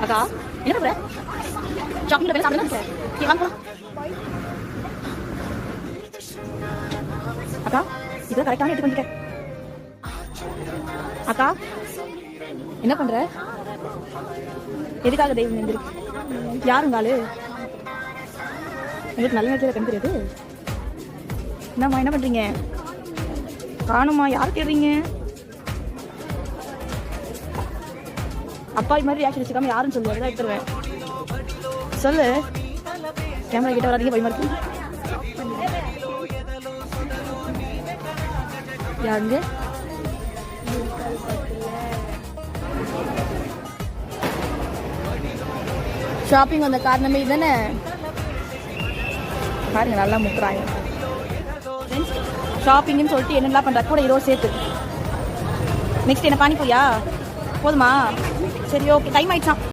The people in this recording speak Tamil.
அக்கா என்ன பண்ற? ஷாப்பிங்ல போய் சாப்பிடுங்க. சரி வாங்க போலாம். அக்கா இது கரெக்டான எடுத்து வந்துட்டேன். அக்கா என்ன பண்ற? எதுக்காக தெய்வம் நெஞ்சிரு? யாருங்க ஆளு? உங்களுக்கு நல்ல நேரத்தில் கண் தெரியாது. என்னம்மா என்ன பண்றீங்க? காணுமா? யார் தேடுறீங்க? அப்பா இது மாதிரி ரியாக்ஷன் வச்சுக்காம யாருன்னு சொல்லு, அதுதான் எடுத்துருவேன். சொல்லு. கேமரா கிட்ட வராதீங்க, பயமா இருக்கு. யாருங்க? ஷாப்பிங் வந்த காரணமே இதுதானே. பாருங்க நல்லா முக்குறாங்க. ஷாப்பிங்னு சொல்லிட்டு என்னெல்லாம் பண்றா கூட இதோ சேர்த்து. நெக்ஸ்ட் என்ன பானிபூரியா? போதுமா? சரி ஓகே, டைம் ஆயிடுச்சான்.